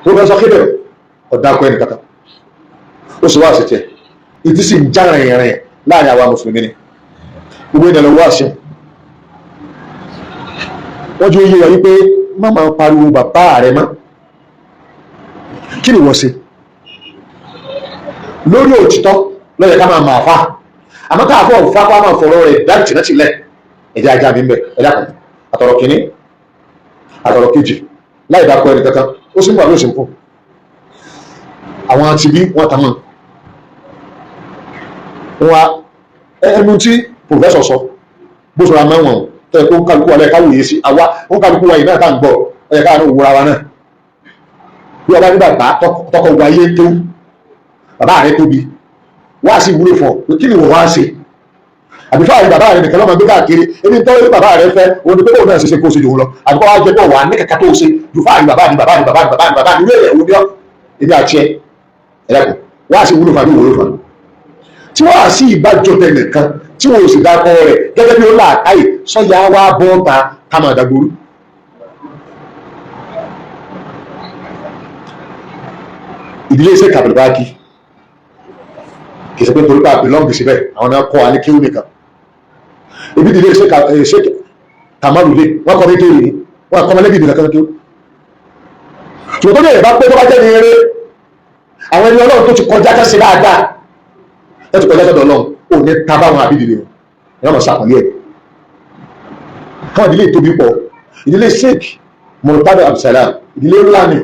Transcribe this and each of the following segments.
Professor Khidir ọ̀dàkọ̀ ẹnì kankan ó sì wá sí tiẹ̀ ìdí sì ń já rìnrìn láàrin àwa mùsùlùmí ni gbogbo ìdẹ̀lẹ̀ wá sí wọ́n ju iye wọ̀ wípé má máa pariwo bàbá rẹ̀ mọ́ kí ni wọ́n ṣe lórí òtítọ́ lọ́yẹ̀ ká máa máa fa àmọ́ ká àfọ̀ òfà pa máa fọ̀rọ̀ rẹ̀ dá tìǹà tìlẹ̀ ẹ̀jẹ̀ ajá mi ń bẹ̀ ẹ̀dá kan àtọ̀rọ̀ kìíní àtọ̀rọ̀ kejì láì dákọ̀ ẹni kankan ó sì ń bọ̀ ló sì ń fún àwọn ti bí wọ́n ta mọ́ wọn ẹnu tí pòfẹ́sọ̀ sọ bó sọ̀rọ̀ mẹ́wọ̀n tẹ́ kó ń kálukú alẹ́ káwòye sí àwa ó ń kálukú wa yìí náà tá à ń gbọ́ ẹ̀yẹ káà ní òwúra wa náà bí ọba ní bàbá tọkọ wa yé tó bàbá rẹ tóbi wá sí ìwúlò fún ọ pé kí ni wọ́n wá ṣe àbí fáwọn bàbá rẹ nìkan lọ́mọ gbé káàkiri ebi ń tọ́wọ́ bàbá rẹ fẹ́ òun ni pé òun náà ṣe kó ṣe jòun lọ àbí kọ́ wá jẹ́ pọ̀ wà ní kàkà tó ṣe ju fáwọn bàbá ní ilé ẹ̀wọ̀n ní ebi àti ẹ ẹ̀dàkùn wá sí ìwúlò fún àbí ìwúlò fún tí wọ́n á sí ìbájọ́ tẹ nìkan tí wọ́n ò sì dákọ́ rẹ̀ gẹ́gẹ́ bí ó láàkáyè sọ́yà wá bọ́ọ̀ta ká máa dàgbòrú ìdílé iṣẹ́ kàbìlìbáàkì kì í ṣe pé torí pé àbílọ́ǹgì síbẹ̀ àwọn náà kọ́ alẹ́ kéwù nìkan ibi ìdílé iṣẹ́ kàmárùlé wọ́n kọ́ méjì rí wọ́n kọ́ mẹ́lẹ́bí ìdílé kan kéwù ṣùgbọ́n tó lè bá pé tó bá jẹ́ ní eré àwọn ẹni ọlọ́run tó ti kọjá kẹ́sì dáadáa ẹ ti kọjá sọ́dọ̀ ọlọ́run ò ní tábà wọn àbí ìdílé wọn ìyá wọn sàkàlẹ̀ ẹ̀ káwọn ìdílé tóbi pọ̀ ìdílé Sheikh Murtada Abdulsalam ìdílé ńlá ni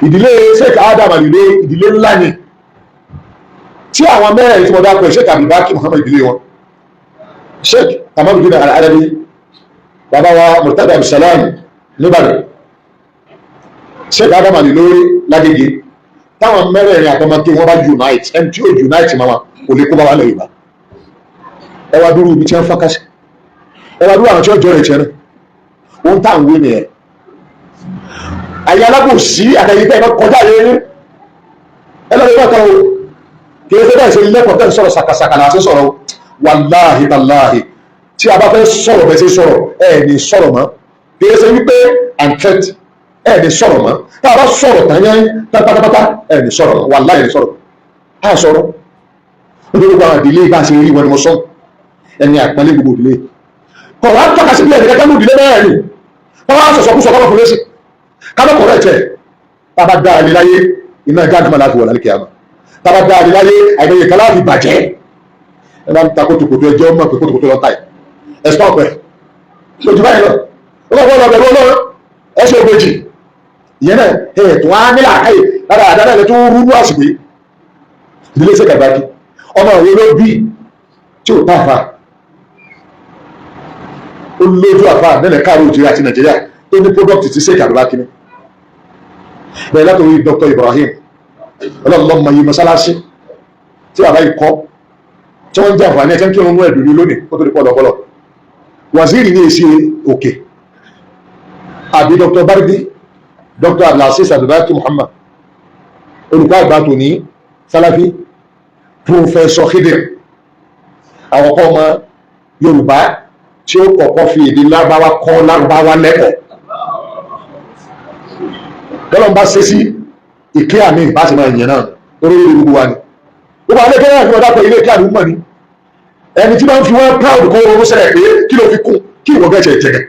ìdílé Sheikh Adam àlùlé ìdílé ńlá ni tí àwọn mẹ́rin tí wọ́n dápẹ́ Sheikh Abdulbaki Muhammad ìdílé wọn Sheikh Kamaluddin Al-Adabi bàbá wa Murtada Abdulsalam níbàdàn Sheikh Adam àlùlé lágége táwọn mẹ́rin àtọmọké wọ́n bá unite ẹni tí ó unite máa kò lè kó bá wà lẹ́yìn bá ẹ wá dúró ibi tí wọ́n fọ́nkásí ẹ wá dúró àwọn tí ó jọ rẹ̀ tiẹ̀ náà wọ́n tá à ń wé nìyẹn àyè alábòsí àtẹ̀yìntẹ́ ìbá kọjá yẹn ẹlọ́dún bá tọ́wọ́ kì í ṣe bẹ́ẹ̀ ṣe lẹ́kọ̀ọ́ tẹ́ ń sọ̀rọ̀ sàkàsàkà láti sọ̀rọ̀ wàláhì tàláhì tí a bá fẹ́ sọ̀rọ̀ bẹ́ẹ̀ ṣe sọ̀rọ̀ ẹ̀ ní sọ̀rọ̀ mọ́ kì í ṣe wípé àǹtẹ́t ẹ̀ ní sọ̀rọ̀ mọ́ tá a bá sọ̀rọ̀ tán yẹn pátápátá ẹ̀ ní sọ̀rọ̀ mọ́ wàláhì ní sọ̀rọ̀ á sọ̀rọ̀ nítorí gbogbo àwọn ìdílé bá ṣe rí wọn ni mo sọ ẹni àpẹẹlẹ gbogbo ìdílé kọ̀ wá tọ́ka sí ilé ẹ̀dẹ̀kẹ́kẹ́ ní ìdílé bẹ́ẹ̀ ni wọ́n wá sọ̀sọ̀ kú sọ kọ́lọ́ fún lẹ́sìn kálọ́kọ̀ rẹ̀ tẹ̀ tába dáa ní láyé iná jágàmà láti wọ̀ lálẹ́kẹ̀ẹ́ àmà tába dáa ní láyé àìmọye kan láti bàjẹ́ ẹ máa ń ta kótókótó ẹjọ́ mọ̀ pé kótókótó lọ́ta ẹ̀ ẹ stop ẹ̀ lójú báyìí lọ ó lọ́wọ́ lọ bẹ̀rù ọlọ́run ẹ ṣe ògbèjì ìyẹn náà ẹ̀ tó wá nílà káyè lára àdáná ẹ̀ tó rú ní àsìkò ìdílé ṣe kàbákì ọmọ òwe ló bí tí ò tá àfà ó lójú àfà nílẹ̀ káàró òjìrì àti Nàìjíríà tó ní product ti Sheikh Abdulbaki ní bẹ̀rẹ̀ látòrí Dr. Ibrahim ọlọ́lọ́mọ yìí mọ́sálásí tí bàbá yìí kọ́ tí wọ́n ń jẹ́ àǹfààní ẹ̀kẹ́ kí wọ́n mú ẹ̀dùn ní lónìí ó tó di pọ̀lọpọ̀lọ waziri ní èsì òkè àbí Dr. Bardi Dr. Abdulaziz Abdulbaki Muhammad olùkọ́ àgbà tó ní Salafi Professor Khidir àwọn ọkọ̀ ọmọ Yorùbá tí ó kọ́kọ́ fi èdè Lárúbáwá kọ́ Lárúbáwá lẹ́kọ̀ọ́ tọ́lọ́n bá ṣe sí ìké àmì ìbáṣe máa yẹn náà torí orí gbogbo wa ni gbogbo àwọn ẹgbẹ́ náà ní ọ̀dà pé ilé ìké àmì mọ̀ ni ẹni tí máa ń fi wọ́n proud kó oró sẹ́rẹ̀ pé kí ló fi kún kí ìwọ̀n gẹ̀ẹ́sẹ̀ jẹ̀gẹ̀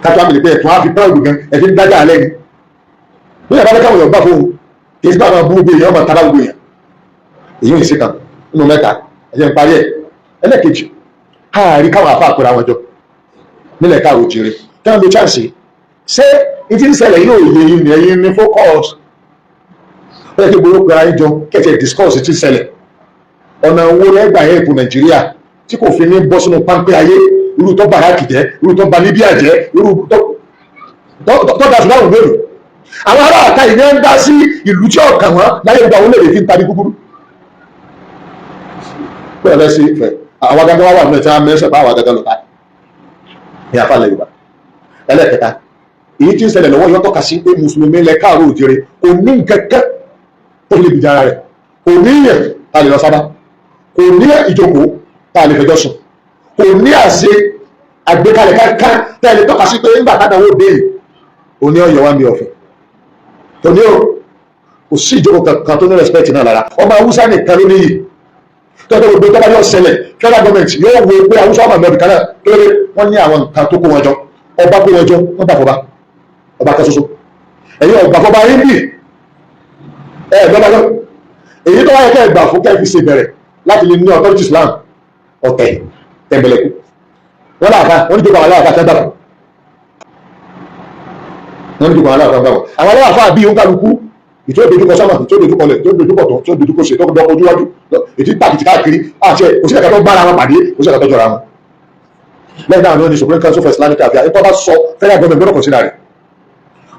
kátó àmì ìpẹ́ ẹ̀tún á fi proud gan ẹ̀fí ń dájà alẹ́ ni bí ìyàbá lẹ́kàwọ̀ yọ̀ gbà fóun kì í sí bá máa bú gbogbo èèyàn máa tara gbogbo èèyàn èyí ò ní sí kan nínú mẹ́ta ẹ̀jẹ̀ ń parí ẹ̀ ẹlẹ́kejì káàrí káwọn àfa àpẹẹrẹ àwọn jọ nílẹ̀ káàró jèrè kí wọ́n lo chance ṣé ìdí ìṣẹ̀lẹ̀ yóò yẹ yín ní ẹ̀yin ní focus ó yẹ kí gbogbo pẹ̀lú ayé jọ kẹ̀kẹ́ discuss ti ṣẹlẹ̀ ọ̀nà owó lẹ́gbàá yẹn ètò Nàìjíríà tí kò fi ní bọ́ sínú páńpẹ́ ayé irú tó Iraq jẹ́ irú tó ba Libya jẹ́ irú tó da Sudan lónìí àwọn ará àta ìní ń dá sí ìlú tí ọ̀kàn wọn láyé gba àwọn olóòrè fi ń tari gúgúrú pé ọ̀rẹ́ sí ìfẹ́ àwọn agágá wà nínú ẹ̀tí mẹ́sẹ̀ bá àwọn agágá lọ́ta ní àfàlẹ̀ Yorùbá ẹlẹ́kẹta èyí tí ń ṣẹlẹ̀ lọ́wọ́ yọ́ tọ́ka sí pé mùsùlùmí lẹ káàró òjèrè kò ní kẹ́kẹ́ tó lè bìjà ara rẹ̀ kò ní yẹn ta lè lọ sábà kò ní ìjókòó ta lè fẹjọ́ sùn kò ní àṣẹ àgbékalẹ̀ kankan tẹ́lẹ̀ tọ́ka sí pé nígbà táwọn ò béèrè òní ọ̀yọ́ wa ń bí ọ̀fẹ́ òní kò sí ìjókòó kankan tó ní respect náà lára ọmọ Haúsá nìkan ló níyì tọ́jú gbogbo tó bá yọ ṣẹlẹ̀ federal government yóò wo pé Haúsá ọmọ ìbẹ̀rù kan náà kéré wọ́n ní àwọn nǹkan tó kó wọn jọ ọba kó wọn jọ wọ́n gbà fọba ọba kan ṣoṣo ẹ̀yin ọgbà fọba hindi gbọ́dọ̀ èyí tó wáyé kẹ́ ẹ̀gbà fún kẹ́ fi ṣe bẹ̀rẹ̀ láti lè ní authority Islam ọ̀tẹ̀ tẹ̀mbẹ̀lẹ̀kú wọ́n láàfá wọ́n ní jókòó àwọn aláàfá tẹ́ bàbà wọ́n ní jókòó àwọn aláàfá bàbà àwọn aláàfá bí ó ń kálukú ìtò ìdojúkọ sámà ìtò ìdojúkọ lẹ̀ ìtò ìdojúkọ tó ìtò ìdojúkọ ṣe tọ́kọ̀ dọ́kọ̀ ojúwájú ètí pàkìtì káàkiri àti ẹ̀ òsì ẹ̀ka tó bára wọn pàdé òsì ẹ̀ka tó jọra wọn lẹ́yìn náà ní Supreme Council for Islamic Affairs ẹ̀tọ́ bá sọ federal government gbọ́dọ̀ consider rẹ̀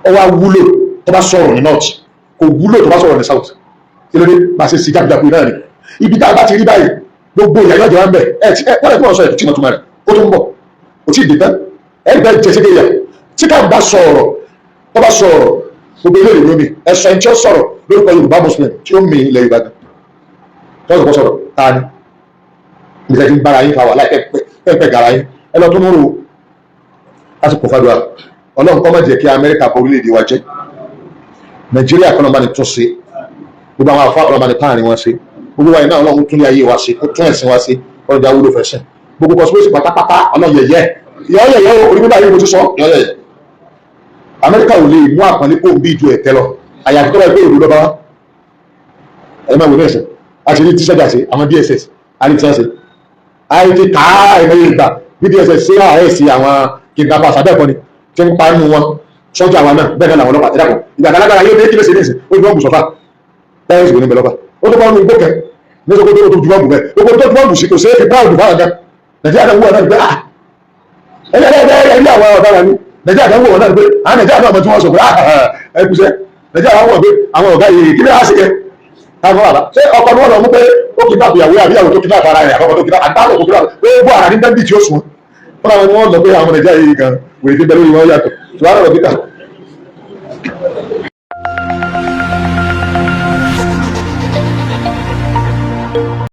ọ wá wúlò tó bá sọ̀rọ̀ ní north kò wúlò tó bá sọ̀rọ̀ ní south kí ló dé bá ṣe sí jáde náà ni ibi tá a bá ti rí báyìí gbogbo ìyá yọjọ ń bẹ wọ́n lè tó wọ́n sọ ẹ̀ tí wọ́n túmọ̀ rẹ̀ ó tó ń bọ̀ ó tí ì dé tán ẹ̀ bẹ́ẹ̀ jẹ́ sí kéèyàn tí ká bá sọ̀rọ̀ tó bá sọ̀rọ̀ gbogbo ilé ìlú mi ẹ̀sọ́ ẹni tí ó sọ̀rọ̀ lórúkọ Yorùbá Muslim tí ó mi ilẹ̀ Yorùbá gan tó ń sọ̀rọ̀ ta ni ìgbésẹ̀ tí ń bára yín fa wà láì pẹ́ẹ́pẹ́ gara yín ẹ lọ tó ń rò lásìkò fàdúrà Ọlọ́run kọ́ má jẹ́ kí Amẹ́ríkà bọ orílẹ̀-èdè wa jẹ́ Nàìjíríà kọ́ lọ́ba ni tún ṣe gbogbo àwọn afọ ọlọ́ba ni táàrin wọn ṣe gbogbo wa iná Ọlọ́run tún ní ayé wa ṣe ó tún ẹ̀sìn wa ṣe ọjà wúlò fẹ́ sìn gbogbo kọ́sípèsì pátápátá ọlọ́yẹ̀yẹ́ yọ̀ọ́yẹ̀yẹ́ orí bíbá yìí mo ti sọ yọ̀ọ́yẹ̀yẹ́ Amẹ́ríkà ò lè mú àpọ́nlé kó bí ju ẹ̀tẹ́ lọ àyàfi tó bá gbé òdòdó bá wá ẹ máa wò ní ẹsẹ̀ àti ní tíṣẹ́jà sí àwọn DSS alìtíyànṣe àìtí káà ẹ̀mẹ́yẹ ìgbà bí DSS sí ààrẹ́sì àwọn kidnappers abẹ́ẹ̀kọ́ ni tí ń pa nínú wọn sọ́jà àwọn náà bẹ́ẹ̀ náà làwọn ọlọ́pàá ẹ̀dàpọ̀ ìgbà alágbára yóò dé kí ló ṣe ní ìsìn ó ju bọ́ọ̀mù sọ́fà tẹ́rẹ̀sì ní bẹ̀lọ́pàá ó tó bọ́ọ̀mù igbó kẹ ní sọ́kó tó ju bọ́ọ̀mù bẹ́ẹ̀ gbogbo tó ju bọ́ọ̀mù sí kò sí fi báàlù bá ọ̀gá Nàìjíríà náà wúwo náà gbé ẹ̀yẹ́ àwọn ọ̀daràn ni Nàìjíríà náà wúwo náà gbé àwọn Nàìjíríà náà mọ̀ tí wọ́n sọ pé ẹkùsẹ́ Nàìjíríà náà wọ̀ pé àwọn ọ̀gá yìí kí ló á sí kẹ káàkiri àbá ṣé ọkọ̀ ni wọ́n lọ mú pé ó kì í dàbò ìyàwó àbí ìyàwó tó kì í dàbò ara rẹ̀ àkọ́kọ́ tó kì í dàbò àtàwọn tó kì í dàbò pé bó ara ní dẹ́bì tí ó sùn fúnra wọn ni wọ́n lọ pé àwọn Nàìjíríà yìí kan wèé ti bẹ lórí wọn yàtọ̀ ṣùgbọ́n àwọn ọ̀rọ̀